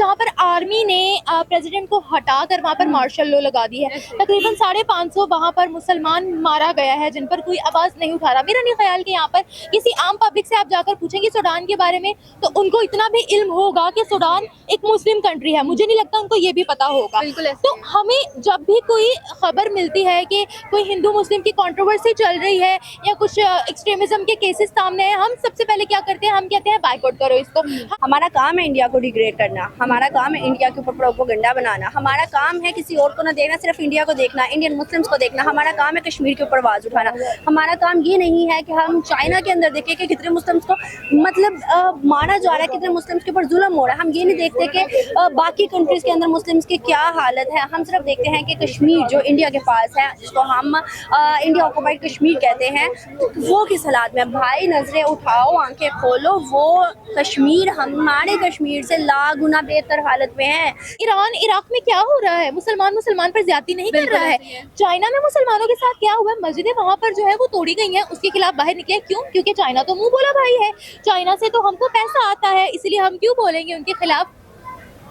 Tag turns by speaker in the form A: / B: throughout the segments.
A: जहाँ पर आर्मी ने प्रेसिडेंट को हटाकर वहाँ पर मार्शल लॉ लगा दी है। तकरीबन 550 वहाँ पर मुसलमान मारा गया है जिन पर कोई आवाज़ नहीं उठा रहा। मेरा नहीं ख्याल कि यहाँ पर किसी आम पब्लिक से आप जाकर पूछेंगे सूडान के बारे में तो उनको इतना भी इल्म होगा कि सूडान एक मुस्लिम कंट्री है। मुझे नहीं लगता उनको ये भी पता होगा। तो हमें जब भी कोई खबर मिलती है कि कोई हिंदू मुस्लिम की कंट्रोवर्सी चल रही है या कुछ एक्सट्रीमिज्म के केसेस सामने हैं, हम सबसे पहले क्या करते हैं, हम कहते हैं बायकॉट करो इसको।
B: हमारा काम है इंडिया को डिग्रेड करना, हमारा काम है इंडिया के ऊपर प्रोपेगेंडा बनाना, हमारा काम है किसी और को ना देखना, सिर्फ इंडिया को देखना, इंडियन मुस्लिम्स को देखना, हमारा काम है कश्मीर के ऊपर आवाज़ उठाना। हमारा काम ये नहीं है कि हम चाइना के अंदर देखें कि कितने मुस्लिम्स को मतलब मारा जा रहा है, कितने मुस्लिम्स के ऊपर जुल्म हो रहा है। हम ये नहीं देखते कि बाकी कंट्रीज़ के अंदर मुस्लिम्स की क्या हालत है। हम सिर्फ देखते हैं कि कश्मीर जो इंडिया के पास है, जिसको हम इंडिया ऑक्युपाइड कश्मीर कहते हैं, वो किस हालात में। भाई नजरें उठाओ, आंखें खोलो, वो कश्मीर हमारे कश्मीर से लाख गुना बेहतर हालत में है।
A: ईरान इराक में क्या हो रहा है, मुसलमान पर ज्यादती नहीं कर रहा है। चाइना में मुसलमानों के साथ क्या हुआ है, मस्जिदें वहाँ पर जो है वो तोड़ी गई हैं, उसके खिलाफ बाहर निकले। क्यों? क्योंकि चाइना तो मुंह बोला भाई है, चाइना से तो हमको पैसा आता है, इसलिए हम क्यों बोलेंगे उनके खिलाफ।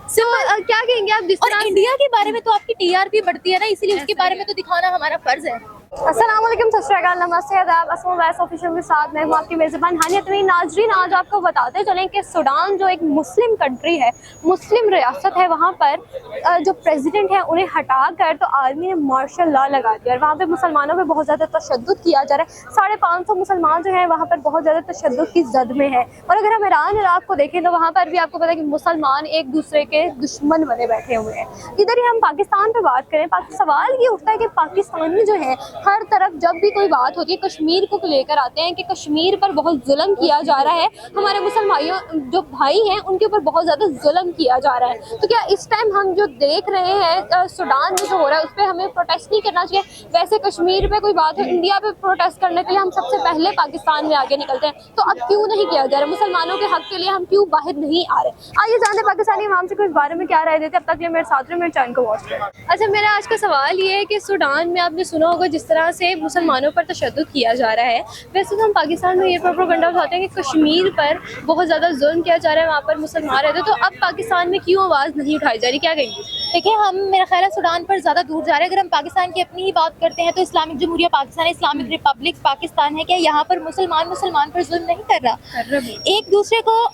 B: क्या कहेंगे आप?
A: और इंडिया के बारे में तो आपकी टीआरपी बढ़ती है ना, इसलिए उसके बारे में तो दिखाना हमारा फर्ज है।
C: अस्सलाम वालेकुम, सत श्री अकाल, नमस्ते, आदाब। असम वैस ऑफिशियल के साथ मैं हूँ आपकी मेज़बान हानिया तमीम। नाजरीन, आज आपको बताते चलें कि सूडान जो एक मुस्लिम कंट्री है, मुस्लिम रियासत है, वहाँ पर जो प्रेसिडेंट है उन्हें हटाकर तो आर्मी ने मार्शल लॉ लगा दिया और वहाँ पे मुसलमानों पे बहुत ज़्यादा तशद्दुद किया जा रहा है। 550 मुसलमान जो हैं वहाँ पर बहुत ज़्यादा तशद्दुद की जद में है। और अगर हम ईरान इराक को देखें तो वहाँ पर भी आपको पता है कि मुसलमान एक दूसरे के दुश्मन बने बैठे हुए हैं। इधर ही हम पाकिस्तान पर बात करें, सवाल ये उठता है कि पाकिस्तान में जो है हर तरफ जब भी कोई बात होती है कश्मीर को लेकर आते हैं कि कश्मीर पर बहुत जुल्म किया जा रहा है, हमारे मुसलमानों जो भाई हैं उनके ऊपर बहुत ज़्यादा जुल्म किया जा रहा है। तो क्या इस टाइम हम जो देख रहे हैं सूडान में जो हो रहा है उस पर हमें प्रोटेस्ट नहीं करना चाहिए? वैसे कश्मीर पे कोई बात हो, इंडिया पे प्रोटेस्ट करने के लिए हम सबसे पहले पाकिस्तान में आगे निकलते हैं, तो अब क्यों नहीं किया जा रहा? मुसलमानों के हक के लिए हम क्यों बाहर नहीं आ रहे? आइए जानते पाकिस्तानी अवाम से कुछ बारे में क्या राय देते। अब तक ये मेरे साथ मेरे चैनल को वॉच करें। अच्छा, मेरा आज का सवाल ये है कि सूडान में आपने सुना होगा जिस तरह से मुसलमानों पर तशद्दुद किया जा रहा है, वैसे तो हम पाकिस्तान में ये प्रोपेगेंडा उठाते हैं कि कश्मीर पर बहुत ज़्यादा जुल्म किया जा रहा है, वहाँ पर मुसलमान रहते हैं, तो अब पाकिस्तान में क्यों आवाज़ नहीं उठाई जा रही? क्या कहेंगे?
A: देखिए, हम मेरा ख्याल है सूडान पर ज़्यादा दूर जा रहे हैं। अगर हम पाकिस्तान की अपनी ही बात करते हैं तो इस्लामिक जमहूरिया पाकिस्तान, इस्लामिक रिपब्लिक पाकिस्तान है, क्या यहाँ पर मुसलमान पर जुल्म नहीं कर रहा? एक दूसरे को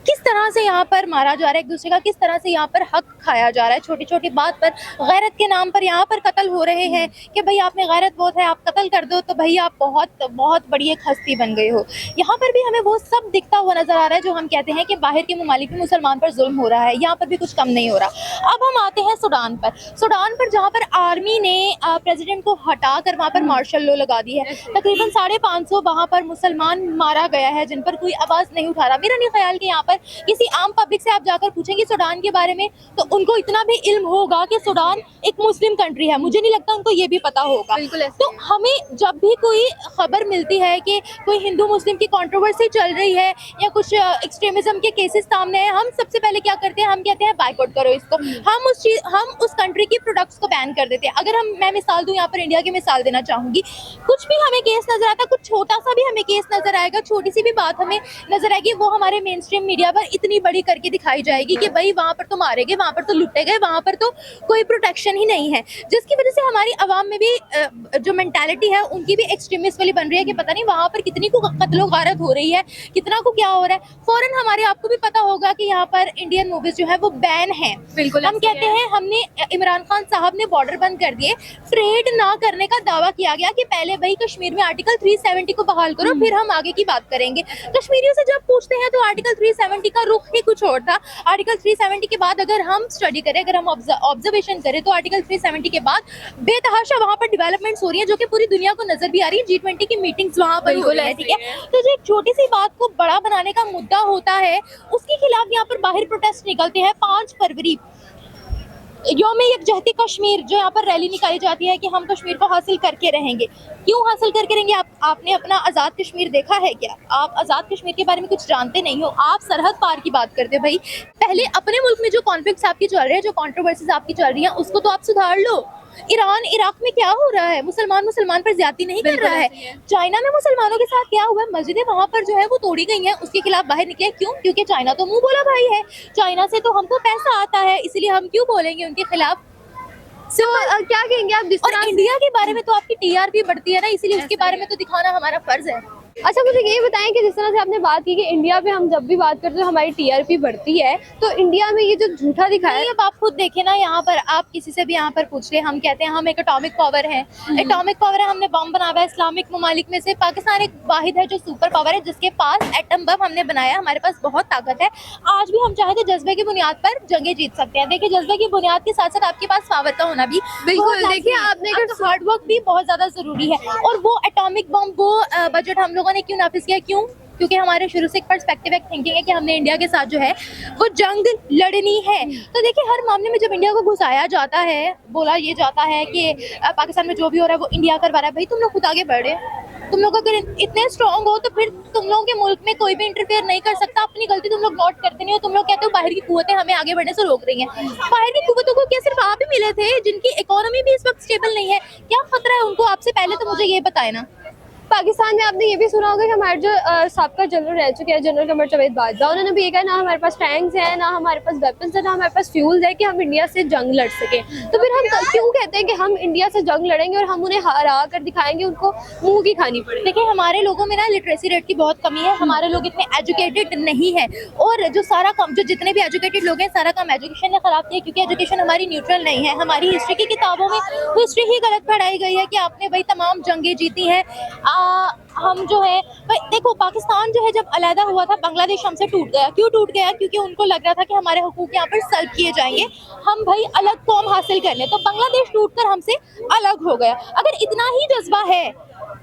A: किस तरह से यहाँ पर मारा जा रहा है, एक दूसरे का किस तरह से यहाँ पर हक खाया जा रहा है, छोटी छोटी बात पर गैरत के नाम पर यहाँ पर कत्ल हो रहे हैं कि भाई आपने गैरत बहुत है, आप कत्ल कर दो तो भाई आप बहुत बहुत बड़ी एक हस्ती बन गए हो। यहाँ पर भी हमें वो सब दिखता हुआ नजर आ रहा है जो हम कहते हैं कि बाहर के ममालिक में मुसलमान पर जुल्म हो रहा है, यहाँ पर भी कुछ कम नहीं हो रहा। अब हम आते हैं सूडान पर जहाँ पर आर्मी ने प्रेसिडेंट को हटाकर वहाँ पर मार्शल लॉ लगा दी है। तकरीबन 550 वहाँ पर मुसलमान मारा गया है जिन पर कोई आवाज़ नहीं उठा रहा। मेरा नहीं ख्याल कि यहाँ पर किसी आम पब्लिक से आप जाकर पूछेंगे सूडान के बारे में तो उनको इतना भी इल्म होगा कि सूडान एक मुस्लिम कंट्री है। मुझे नहीं लगता उनको ये भी पता होगा। तो हमें जब भी कोई खबर मिलती है कि कोई हिंदू मुस्लिम की कंट्रोवर्सी चल रही है या कुछ एक्सट्रीमिज्म के केसेस सामने हैं, हम सबसे पहले क्या करते हैं, हम कहते हैं बायकॉट करो इसको। हम उस कंट्री की प्रोडक्ट्स को बैन कर देते हैं। अगर मैं मिसाल दूं, यहाँ पर इंडिया की मिसाल देना चाहूंगी, कुछ भी हमें केस नजर आता, कुछ छोटा सा भी हमें केस नजर आएगा, छोटी सी भी बात हमें नजर आएगी, वो हमारे मेन स्ट्रीम मीडिया पर इतनी बड़ी करके दिखाई जाएगी कि भाई वहाँ पर तो मारे गए, वहाँ पर तो लुटे गए, वहाँ पर तो कोई प्रोटेक्शन ही नहीं है, जिसकी वजह से हमारी आवाम में भी जो मेंटालिटी है उनकी भी एक्सट्रीमिस्ट वाली बन रही है कि पता नहीं वहाँ पर कितनी को कत्लो गारत हो रही है, कितना को क्या हो रहा है। फौरन हमारे आपको भी पता होगा कि यहाँ पर इंडियन मूवीज जो है वो बैन है।
C: बिल्कुल,
A: हम कहते हैं, हमने इमरान खान साहब ने बॉर्डर बंद कर दिए, ट्रेड ना करने का दावा किया गया कि पहले भाई कश्मीर में आर्टिकल 370 को बहाल करो, फिर हम आगे की बात करेंगे। कश्मीरियों से जब पूछते हैं तो आर्टिकल 370 का रुख ही कुछ और था। आर्टिकल 370 के बाद अगर हम स्टडी करें, अगर हम ऑब्जर्वेशन करें तो आर्टिकल 370 के बाद बेतहाशा वहाँ पर डेवलपमेंट्स हो रही है जो कि पूरी दुनिया को नजर भी आ रही है। G20 की मीटिंग्स वहाँ पर हो रही है, ठीक है। तो जो एक छोटी सी बात को बड़ा बनाने का मुद्दा होता है उसके खिलाफ यहाँ पर बाहर प्रोटेस्ट निकलते हैं। 5 फरवरी यौम यकजहती कश्मीर, जो यहाँ पर रैली निकाली जाती है कि हम कश्मीर को हासिल करके रहेंगे। क्यों हासिल करके रहेंगे? आपने अपना आज़ाद कश्मीर देखा है क्या? आप आज़ाद कश्मीर के बारे में कुछ जानते नहीं हो, आप सरहद पार की बात करते हो। भाई पहले अपने मुल्क में जो कॉन्फ्लिक्ट्स आपकी चल रहे हैं, जो कंट्रोवर्सीज आपकी चल रही हैं, उसको तो आप सुधार लो। ईरान इराक में क्या हो रहा है, मुसलमान पर ज्यादती नहीं कर रहा है। चाइना में मुसलमानों के साथ क्या हुआ, मस्जिदें वहां पर जो है वो तोड़ी गई हैं, उसके खिलाफ बाहर निकले। क्यों? क्योंकि चाइना तो मुंह बोला भाई है, चाइना से तो हमको पैसा आता है, इसलिए हम क्यों बोलेंगे उनके खिलाफ।
C: क्या कहेंगे आप जिस तरह
A: इंडिया के बारे में तो आपकी टीआरपी बढ़ती है ना, इसीलिए उसके बारे में तो दिखाना हमारा फर्ज है।
C: अच्छा, मुझे ये बताएं कि जिस तरह से आपने बात की कि इंडिया पे हम जब भी बात करते हैं तो हमारी टीआरपी बढ़ती है, तो इंडिया में ये जो झूठा दिखाया
A: अब आप खुद देखें ना, यहाँ पर आप किसी से भी यहाँ पर पूछ ले, हम कहते हैं हम एक एटॉमिक पावर है, एटॉमिक पावर है, हमने बम बना हुआ है। इस्लामिक ममालिक में से पाकिस्तान एक वाहिद है जो सुपर पावर है, जिसके पास एटम बम हमने बनाया, हमारे पास बहुत ताकत है। आज भी हम चाहे तो जज्बे की बुनियाद पर जंगे जीत सकते हैं। देखिए, जज्बे की बुनियाद के साथ साथ आपके पास पावर का होना भी
C: बिल्कुल, देखिए आपने
A: हार्ड वर्क भी बहुत ज्यादा जरूरी है। और वो एटॉमिक बम, वो बजट हम लोगों ने क्यों नाफिज किया? क्यों? क्योंकि हमारे शुरू से एक पर्सपेक्टिव, एक थिंकिंग है कि हमने इंडिया के साथ जो है वो जंग लड़नी है। तो देखिए, हर मामले में जब इंडिया को घुसाया जाता है, बोला ये जाता है कि पाकिस्तान में जो भी हो रहा है वो इंडिया करवा रहा है, भाई तुम लोग खुद आगे बढ़े। तुम लोग अगर इतने स्ट्रांग हो तो फिर तुम लोगों के मुल्क में कोई भी इंटरफेयर नहीं कर सकता। अपनी गलती तुम लोग नोट करते नहीं हो। तुम लोग कहते हो बाहर की कुव्वतें हमें आगे बढ़ने से रोक रही हैं। बाहर की कुव्वतों को क्या सिर्फ आप ही मिले थे जिनकी इकोनॉमी भी इस वक्त स्टेबल नहीं है? क्या खतरा है उनको? आपसे पहले तो मुझे ये बताए ना।
C: पाकिस्तान में आपने ये भी सुना होगा कि हमारे जो साबका जनरल रह चुके हैं, जनरल कमर जावेद बाजवा, उन्होंने भी ये कहा ना हमारे पास टैंक्स हैं, ना हमारे पास वेपन्स है, ना हमारे पास फ्यूल्स है कि हम इंडिया से जंग लड़ सके। तो फिर हम क्यों कहते हैं कि हम इंडिया से जंग लड़ेंगे और हम उन्हें हरा कर दिखाएंगे, उनको मुंह की खानी पड़ेगी?
A: देखिए, हमारे लोगों में ना लिटरेसी रेट की बहुत कमी है, हमारे लोग इतने एजुकेटेड नहीं है। और जो सारा काम, जो जितने भी एजुकेटेड लोग हैं, सारा काम एजुकेशन ने खराब किया, क्योंकि एजुकेशन हमारी न्यूट्रल नहीं है। हमारी हिस्ट्री की किताबों में हिस्ट्री ही गलत पढ़ाई गई है कि आपने भाई तमाम जंगें जीती हैं। हम जो है देखो, पाकिस्तान जो है जब अलहदा हुआ था, बांग्लादेश हमसे टूट गया। क्यों टूट गया? क्योंकि उनको लग रहा था कि हमारे हुकूक यहाँ पर सर्व किए जाएंगे, हम भाई अलग कौम हासिल कर लें। तो बांग्लादेश टूटकर हमसे अलग हो गया। अगर इतना ही जज्बा है,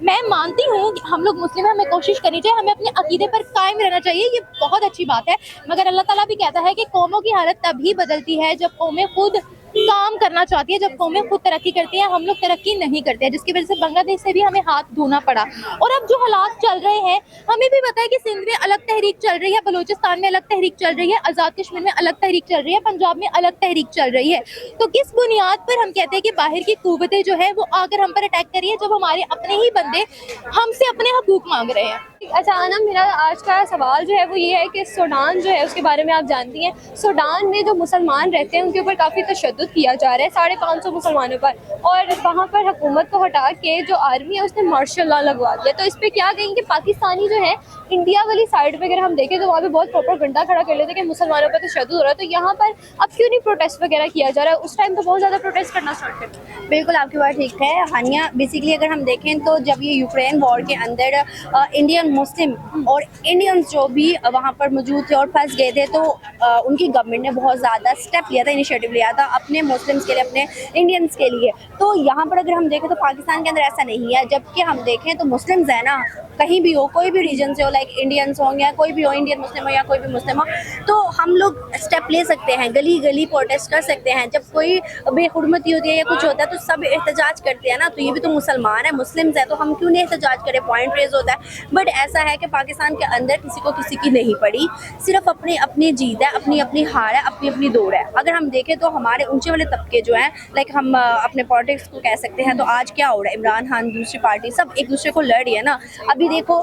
A: मैं मानती हूँ कि हम लोग मुस्लिम हैं, हमें कोशिश करनी चाहिए, हमें अपने अकीदे पर कायम रहना चाहिए, ये बहुत अच्छी बात है। मगर अल्लाह ताला भी कहता है कि कौमों की हालत तभी बदलती है जब कौमें खुद काम करना चाहती है, जब कौमें खुद तरक्की करती हैं। हम लोग तरक्की नहीं करते हैं, जिसकी वजह से बांग्लादेश से भी हमें हाथ धोना पड़ा। और अब जो हालात चल रहे हैं, हमें भी पता है कि सिंध में अलग तहरीक चल रही है, बलूचिस्तान में अलग तहरीक चल रही है, आज़ाद कश्मीर में अलग तहरीक चल रही है, पंजाब में अलग तहरीक चल रही है। तो किस बुनियाद पर हम कहते हैं कि बाहर की कुव्वतें जो है वो आकर हम पर अटैक कर रही है, जब हमारे अपने ही बंदे हमसे अपने हकूक मांग रहे हैं?
C: अच्छा आनम, मेरा आज का सवाल जो है वो ये है कि सूडान जो है उसके बारे में आप जानती हैं। सूडान में जो मुसलमान रहते हैं उनके ऊपर काफ़ी तशद्दुद किया जा रहा है 550 मुसलमानों पर, और वहाँ पर हुकूमत को हटा के जो आर्मी है उसने मार्शल लॉ लगवा दिया। तो इस पर क्या कहेंगे? पाकिस्तानी जो है इंडिया वाली साइड पे अगर हम देखें तो वहाँ पे बहुत प्रोपेगेंडा खड़ा कर लेते हैं कि मुसलमानों पर तशद्दुद हो रहा है। तो यहाँ पर अब क्यों नहीं प्रोटेस्ट वगैरह किया जा रहा है? उस टाइम तो बहुत ज़्यादा प्रोटेस्ट करना स्टार्ट कर दिया।
B: बिल्कुल, आपकी बात ठीक है हानिया। बेसिकली अगर हम देखें तो जब ये यूक्रेन वॉर के अंदर इंडियन मुस्लिम और इंडियंस जो भी वहाँ पर मौजूद थे और फंस गए थे, तो उनकी गवर्नमेंट ने बहुत ज़्यादा स्टेप लिया था, इनिशिएटिव लिया था अपने मुस्लिम्स के लिए, अपने इंडियंस के लिए। तो यहाँ पर अगर हम देखें तो पाकिस्तान के अंदर ऐसा नहीं है। जबकि हम देखें तो मुस्लिम्स है ना, कहीं भी हो, कोई भी रीजन से हो, लाइक इंडियंस हो या कोई भी हो, इंडियन मुस्लिम हो या कोई भी मुस्लिम हो, तो हम लोग स्टेप ले सकते हैं, गली गली प्रोटेस्ट कर सकते हैं। जब कोई बेहुरमती होती है या कुछ होता है तो सब एहतजाज करते हैं ना, तो ये भी तो मुसलमान है, मुस्लिम्स है, तो हम क्यों नहीं एहतजाज करें? पॉइंट रेज होता है। बट ऐसा है कि पाकिस्तान के अंदर किसी को किसी की नहीं पड़ी, सिर्फ अपनी अपनी जीत है, अपनी अपनी हार है, अपनी अपनी दौड़ है। अगर हम देखें तो हमारे ऊंचे वाले तबके जो हैं, लाइक हम अपने पॉलिटिक्स को कह सकते हैं, तो आज क्या हो रहा है? इमरान खान, दूसरी पार्टी, सब एक दूसरे को लड़ रही है ना। अभी देखो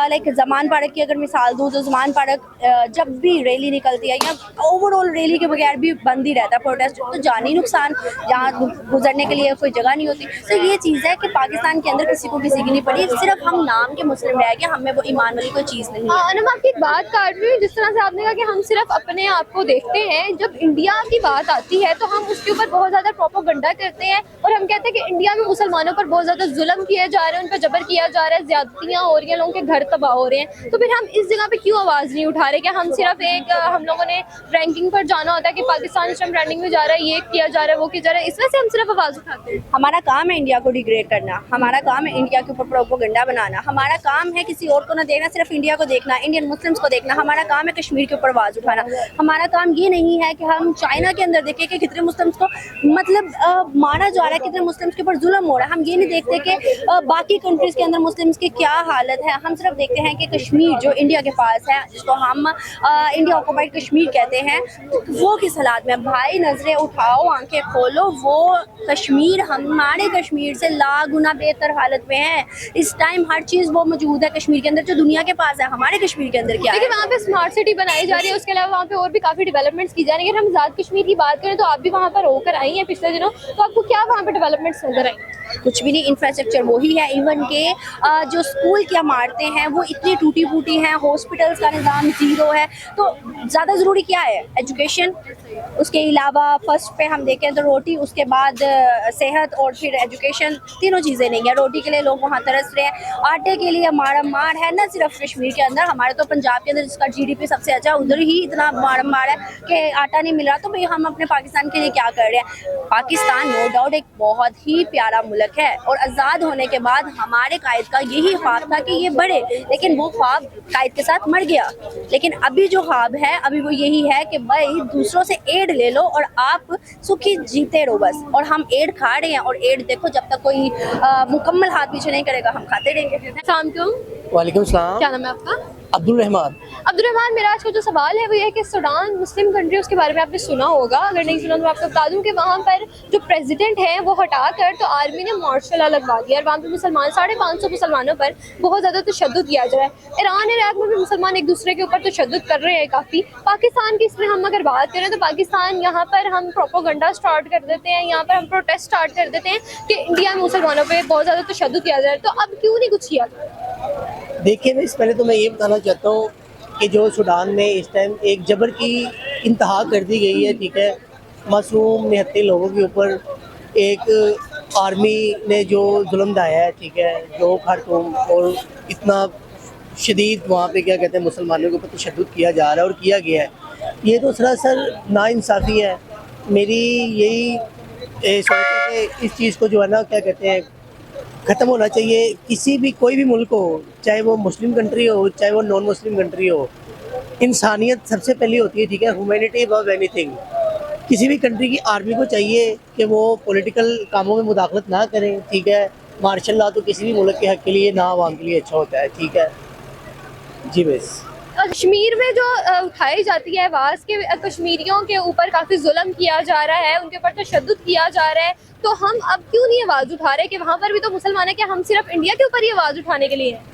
B: लाइक जमान पार्क की अगर मिसाल दूँ तो जमान पार्क जब भी रैली निकलती है या ओवरऑल रैली के बगैर भी बंद ही रहता है प्रोटेस्ट, तो जानी नुकसान, यहाँ गुजरने के लिए कोई जगह नहीं होती। तो ये चीज़ है कि पाकिस्तान के अंदर किसी को किसी की नहीं पड़ी, सिर्फ हम नाम के मुस्लिम रह गए, हमें वो ईमान वाली कोई चीज़ नहीं है।
C: अनम, आपकी एक बात काट रही हूँ, जिस तरह से आपने कहा कि हम सिर्फ अपने आप को देखते हैं, जब इंडिया की बात आती है तो हम उसके ऊपर बहुत ज़्यादा प्रोपेगेंडा करते हैं और हम कहते हैं कि इंडिया में मुसलमानों पर बहुत ज़्यादा जुल्म किए जा रहे हैं, उन पर जबर किया जा रहा है, ज्यादतियाँ हो रही हैं, लोगों के घर तबाह हो रहे हैं। तो फिर हम इस जगह पे क्यों आवाज़ नहीं उठा रहे? क्या हम सिर्फ हम लोगों ने रैंकिंग पर जाना होता है कि पाकिस्तान इस टाइम रैंकिंग में जा रहा है, ये किया जा रहा है, वो किया जा रहा है, इस वजह से हम सिर्फ आवाज़ उठाते हैं?
B: हमारा काम है इंडिया को डिग्रेड करना, हमारा काम है इंडिया के ऊपर प्रोपेगेंडा बनाना, हमारा काम है किसी और को ना देखना, सिर्फ इंडिया को देखना, इंडियन मुस्लिम्स को देखना। हमारा काम है कश्मीर के ऊपर आवाज़ उठाना। हमारा काम ये नहीं है कि हम चाइना के अंदर देखें कि कितने मुस्लिम्स को मतलब मारा जा रहा है, कितने मुस्लिम्स के ऊपर जुल्म हो रहा है। हम ये नहीं देखते कि बाकी कंट्रीज़ के अंदर मुस्लिम्स के क्या हाल हालत है। हम सिर्फ देखते हैं कि कश्मीर जो इंडिया के पास है, जिसको हम इंडिया ऑक्युपाइड कश्मीर कहते हैं, वो किस हालात में। भाई नजरें उठाओ, आंखें खोलो, वो कश्मीर हमारे कश्मीर से लाख गुना बेहतर हालत में है। इस टाइम हर चीज़ वो मौजूद है कश्मीर के अंदर जो दुनिया के पास है। हमारे कश्मीर के अंदर क्या है?
C: देखिए वहाँ पे स्मार्ट सिटी बनाई जा रही है, उसके अलावा वहाँ पे और भी काफ़ी डेवलपमेंट्स की जा रही है। अगर हम आज़ाद कश्मीर की बात करें तो आप भी वहाँ पर होकर आई हैं पिछले दिनों, तो आपको क्या वहाँ पे डेवलपमेंट्स नजर आई?
B: कुछ भी नहीं, इंफ्रास्ट्रक्चर वही है। इवन के जो स्कूल की इमारतें हैं वो इतनी टूटी फूटी हैं, हॉस्पिटल्स का निज़ाम ज़ीरो है। तो ज़्यादा ज़रूरी क्या है? एजुकेशन। उसके अलावा फर्स्ट पे हम देखें तो रोटी, उसके बाद सेहत और फिर एजुकेशन, तीनों चीज़ें नहीं है। रोटी के लिए लोग वहाँ तरस रहे हैं, आटे के लिए मार है, ना सिर्फ कश्मीर के अंदर, हमारे तो पंजाब के अंदर जिसका GDP सबसे अच्छा, उधर ही इतना मार है कि आटा नहीं मिल रहा। तो भाई हम अपने पाकिस्तान के लिए क्या कर रहे हैं? पाकिस्तान नो डाउट एक बहुत ही प्यारा मुल्क है और आज़ाद होने के बाद हमारे कायद का यही ख्वाब था कि ये बढ़े, लेकिन वो ख्वाब कायद के साथ मर गया। लेकिन अभी जो ख्वाब है अभी वो यही है कि भाई दूसरों से एड ले लो और आप सुखी जीते रहो बस। और हम एड खा रहे हैं, और एड देखो जब तक कोई मुकम्मल हाथ पीछे नहीं करेगा हम खाते रहेंगे।
C: शाम क्यों?
D: वालेकुम सलाम।
C: क्या नाम है आपका?
D: अब्दुल रहमान।
C: अब्दुल रहमान, मेरा आज का जो सवाल है वो ये है कि सूडान मुस्लिम कंट्री, उसके बारे में आपने सुना होगा, अगर नहीं सुना तो मैं आपको बता दूं कि वहाँ पर जो प्रेसिडेंट है वो हटाकर तो आर्मी ने मार्शल लॉ लगवा दिया और वहाँ पर मुसलमान 550 मुसलमानों पर बहुत ज़्यादा तशद्दुद किया जा रहा है। ईरान इराक में भी मुसलमान एक दूसरे के ऊपर तशद्दुद कर रहे हैं काफ़ी। पाकिस्तान की इसमें हम अगर बात करें तो पाकिस्तान यहाँ पर हम प्रोपोगंडा स्टार्ट कर देते हैं, यहाँ पर हम प्रोटेस्ट स्टार्ट कर देते हैं कि इंडिया में मुसलमानों पर बहुत ज़्यादा तशद्दुद किया जा रहा है। तो अब क्यों नहीं कुछ किया?
D: देखिए, मैं इस पहले तो मैं ये बताना चाहता हूँ कि जो सूडान में इस टाइम एक जबर की इंतहा कर दी गई है, ठीक है, मासूम निहत्ते लोगों के ऊपर एक आर्मी ने जो जुल्म ढाया है, ठीक है, जो खारतूम और इतना शदीद वहाँ पे क्या कहते हैं मुसलमानों के ऊपर तशद्दुद किया जा रहा है और किया गया है, ये तो सरासर नाइंसाफ़ी है। मेरी यही सोच है कि इस चीज़ को जो है ना क्या कहते हैं ख़त्म होना चाहिए। किसी भी कोई भी मुल्क हो, चाहे वो मुस्लिम कंट्री हो चाहे वो नॉन मुस्लिम कंट्री हो, इंसानियत सबसे पहले होती है, ठीक है, ह्यूमैनिटी अबव एनीथिंग। किसी भी कंट्री की आर्मी को चाहिए कि वो पॉलिटिकल कामों में मुदाखलत ना करें, ठीक है। मार्शल लॉ तो किसी भी मुल्क के हक़ के लिए ना आवाम के लिए अच्छा होता है, ठीक है जी। बस
C: कश्मीर में जो उठाई जाती है आवाज़ के कश्मीरियों के ऊपर काफ़ी जुल्म किया जा रहा है, उनके ऊपर तशद्दुद किया जा रहा है, तो हम अब क्यों नहीं आवाज़ उठा रहे कि वहाँ पर भी तो मुसलमान है? क्या हम सिर्फ इंडिया के ऊपर ही आवाज़ उठाने के लिए हैं?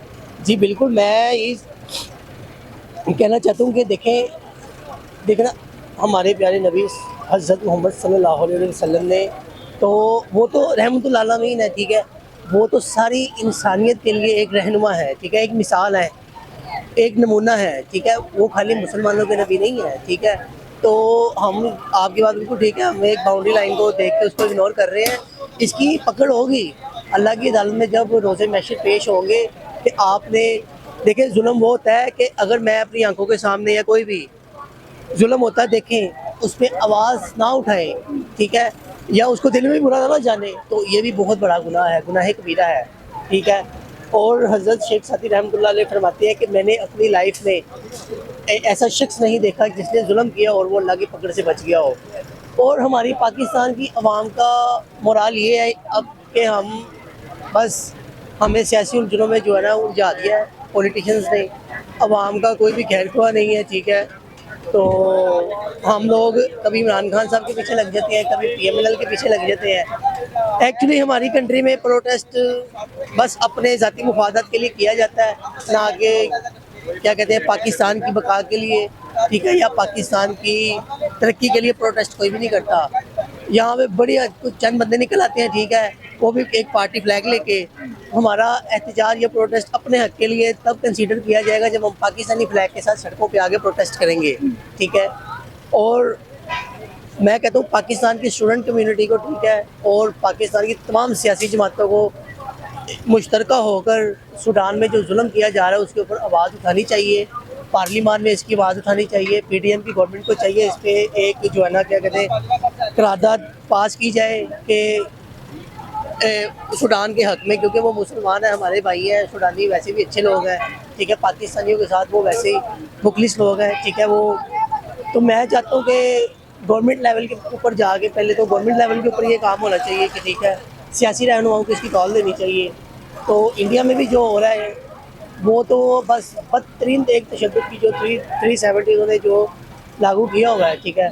D: जी बिल्कुल, मैं इस कहना चाहता हूँ कि देखना हमारे प्यारे नबी हज़रत मोहम्मद सल्लल्लाहु अलैहि वसल्लम ने तो वो तो रहमतुल्लिल आलमीन है, ठीक है, वो तो सारी इंसानियत के लिए एक रहनुमा है, ठीक है, एक मिसाल है, एक नमूना है, ठीक है। वो खाली मुसलमानों के नबी नहीं है, ठीक है। तो हम आपकी बात बिल्कुल ठीक है, हम एक बाउंड्री लाइन को देख के उसको इग्नोर कर रहे हैं। इसकी पकड़ होगी अल्लाह की अदालत में जब रोज़े महशर पेश होंगे कि आपने देखें जुल्म वो होता है कि अगर मैं अपनी आंखों के सामने या कोई भी जुल्म होता है देखें उस पर आवाज़ ना उठाएं, ठीक है, या उसको दिल में बुरा ना जाने, तो ये भी बहुत बड़ा गुनाह है, गुनाह कबीरा है, ठीक है। और हज़रत शेख सादी रहमतुल्लाह अलैह फरमाते हैं कि मैंने अपनी लाइफ में ऐसा शख्स नहीं देखा जिसने जुल्म किया और वो अल्लाह की पकड़ से बच गया हो। और हमारी पाकिस्तान की आवाम का मोराल ये है अब कि हमें सियासी उलझनों में जो है ना उलझा दिया है पॉलिटिशियंस ने। आवाम का कोई भी खैर ख्वाह नहीं है, ठीक है। तो हम लोग कभी इमरान खान साहब के पीछे लग जाते हैं, कभी PMNL के पीछे लग जाते हैं। एक्चुअली हमारी कंट्री में प्रोटेस्ट बस अपने ज़ाती मुफादात के लिए किया जाता है, ना कि क्या कहते हैं पाकिस्तान की बका के लिए, ठीक है, या पाकिस्तान की तरक्की के लिए प्रोटेस्ट कोई भी नहीं करता। यहाँ पे बढ़िया कुछ चंद बंदे निकल आते हैं, ठीक है, वो भी एक पार्टी फ्लैग लेके। हमारा एहतजाज या प्रोटेस्ट अपने हक़ के लिए तब कंसीडर किया जाएगा जब हम पाकिस्तानी फ्लैग के साथ सड़कों पे आगे प्रोटेस्ट करेंगे, ठीक है। और मैं कहता हूँ पाकिस्तान की स्टूडेंट कम्युनिटी को, ठीक है, और पाकिस्तान की तमाम सियासी जमातों को मुश्तरका होकर सूडान में जो जुल्म किया जा रहा है उसके ऊपर आवाज़ उठानी चाहिए। पार्लियामान में इसकी आवाज़ उठानी चाहिए। PDM की गवर्नमेंट को चाहिए इस पर एक जो है ना क्या कहते हैं करारदाद पास की जाए कि सूडान के हक़ में, क्योंकि वो मुसलमान है, हमारे भाई हैं, सूडानी वैसे भी अच्छे लोग हैं, ठीक है, पाकिस्तानियों के साथ वो वैसे ही मुखलिस लोग हैं, ठीक है। वो तो मैं चाहता हूँ कि गवर्नमेंट लेवल के ऊपर जाके पहले तो गवर्नमेंट लेवल के ऊपर ये काम होना चाहिए कि ठीक है सियासी रहनुमाओं को इसकी कॉल देनी चाहिए। तो इंडिया में भी जो हो रहा है वो तो बस बदतरीन एक तशद्दुद की जो 370 उन्होंने जो लागू किया हुआ है, ठीक है।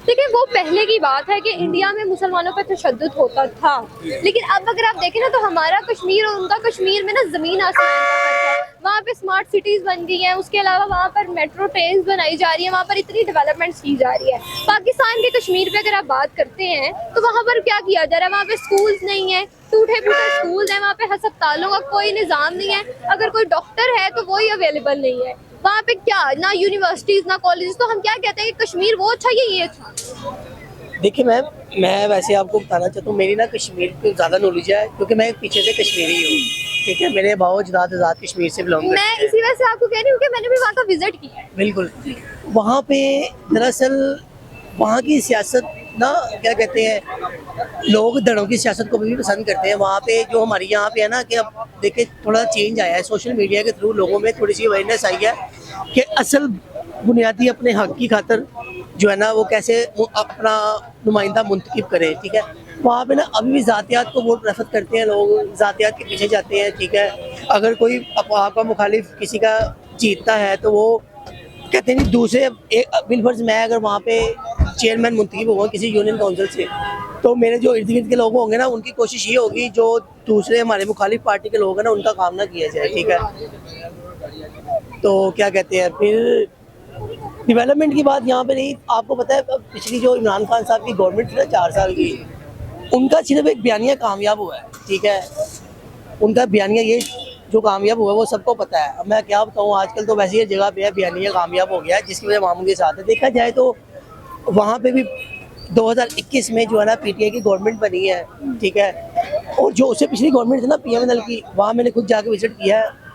C: देखिए वो पहले की बात है कि इंडिया में मुसलमानों पर तशद्दुद होता था, लेकिन अब अगर आप देखें ना तो हमारा कश्मीर और उनका कश्मीर में ना ज़मीन आसमान का फर्क है। वहाँ पे स्मार्ट सिटीज़ बन गई हैं, उसके अलावा वहाँ पर मेट्रो ट्रेन बनाई जा रही है, वहाँ पर इतनी डेवलपमेंट्स की जा रही है। पाकिस्तान के कश्मीर पे अगर आप बात करते हैं तो वहाँ पर क्या किया जा रहा है, वहाँ पे स्कूल्स नहीं है, टूटे फूटे स्कूल हैं, वहाँ पे अस्पतालों का कोई निज़ाम नहीं है, अगर कोई डॉक्टर है तो वही अवेलेबल नहीं है वहाँ पे, क्या ना यूनिवर्सिटीज ना कॉलेज। तो हम क्या कहते हैं कि कश्मीर वो अच्छा ये अच्छा।
D: देखिए मैम, मैं वैसे आपको बताना चाहता हूँ, मेरी ना कश्मीर को ज़्यादा नॉलेज है क्योंकि मैं पीछे से कश्मीरी हूँ, ठीक है। मेरे बाबा अजदाद आज़ाद कश्मीर से बिलोंग करते
C: मैं
D: हैं।
C: इसी वजह से आपको कह रही हूँ कि मैंने भी वहाँ का विजिट किया है।
D: बिल्कुल, वहाँ पे दरअसल वहाँ की सियासत ना क्या कहते हैं, लोग धड़ों की सियासत को भी पसंद करते हैं। वहाँ पे जो हमारे यहाँ पे है ना कि अब देखिए थोड़ा चेंज आया है, सोशल मीडिया के थ्रू लोगों में थोड़ी सी अवेयरनेस आई है कि असल बुनियादी अपने हक की खातर जो है ना वो कैसे अपना नुमाइंदा मुंतखब करें, ठीक है। वहाँ पे ना अभी भी ज़ातियात को वोट प्रेफर करते हैं लोग, ज़ातियात के पीछे जाते हैं, ठीक है। अगर कोई आपका मुखालिफ किसी का जीतता है तो वो कहते हैं नहीं दूसरे बिलफर्ज मैं अगर वहाँ पे चेयरमैन मुंतखब हुआ किसी यूनियन काउंसिल से तो मेरे जो इर्द गिर्द के लोग होंगे ना उनकी कोशिश ये होगी जो दूसरे हमारे मुखालिफ पार्टी के लोग हैं ना उनका काम ना किया जाए, ठीक है। तो क्या कहते हैं फिर डेवलपमेंट की बात यहाँ पे नहीं, आपको पता है पिछली जो इमरान खान साहब की गवर्नमेंट थी ना 4 साल की, उनका सिर्फ एक बयानिया कामयाब हुआ है, ठीक है। उनका बयानिया ये जो कामयाब हुआ है वो सबको पता है। अब मैं क्या बताऊँ, आजकल तो वैसे ही जगह पे है बयानिया कामयाब हो गया है जिसकी वजह मामूल के साथ है। देखा जाए तो वहाँ पे भी 2021 में जो है ना पीटीआई की गवर्नमेंट बनी है, ठीक है। और जो उससे पिछली गवर्नमेंट थी ना पीएमएनएल की, वहाँ मैंने खुद जाके विजिट किया है।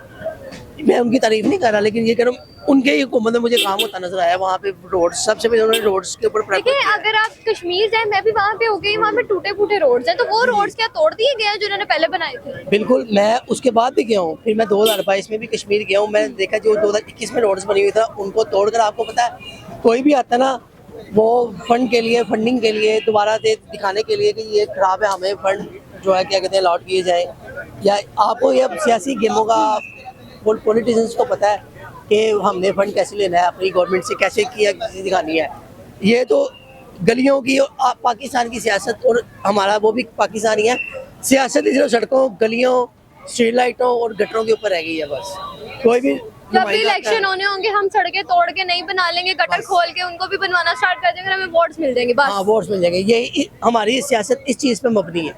D: मैं उनकी तारीफ नहीं कर रहा लेकिन ये कह रहा हूँ उनके ही हुकूमत में मुझे काम होता नजर आया। वहाँ पे रोड सबसे पहले उन्होंने रोड्स के ऊपर
C: देखिए अगर आप कश्मीर जाए, मैं भी वहाँ पे हो गई, वहाँ पे टूटे फूटे रोड्स हैं, तो वो रोड्स क्या तोड़ दिए गए हैं जो उन्होंने पहले बनाए थे?
D: बिल्कुल, मैं उसके बाद भी गया हूँ, फिर मैं 2022 में भी कश्मीर गया हूँ। मैंने देखा जो 2021 में रोड्स बनी हुई था उनको तोड़कर, आपको पता है कोई भी आता ना वो फंड के लिए फंडिंग के लिए दोबारा से दिखाने के लिए कि ये खराब है हमें फंड जो है क्या कहते हैं अलॉट किए जाए, या आपको ये सियासी गेमों का पॉलिटिशियंस को पता है कि हमने फंड कैसे लेना है, अपनी गवर्नमेंट से कैसे किया दिखानी है। ये तो गलियों की पाकिस्तान की सियासत और हमारा वो भी पाकिस्तानी है सियासत सिर्फ सड़कों गलियों स्ट्रीट लाइटों और गटरों के ऊपर रह गई है बस। कोई भी
C: जब भी इलेक्शन होने होंगे हम सड़कें तोड़ के नहीं बना लेंगे, गटर खोल के उनको भी बनवाना स्टार्ट कर देंगे, हमें वोट्स मिल जाएंगे बस।
D: हाँ वोट्स मिल जाएंगे। ये हमारी सियासत इस चीज़ पे मबनी है।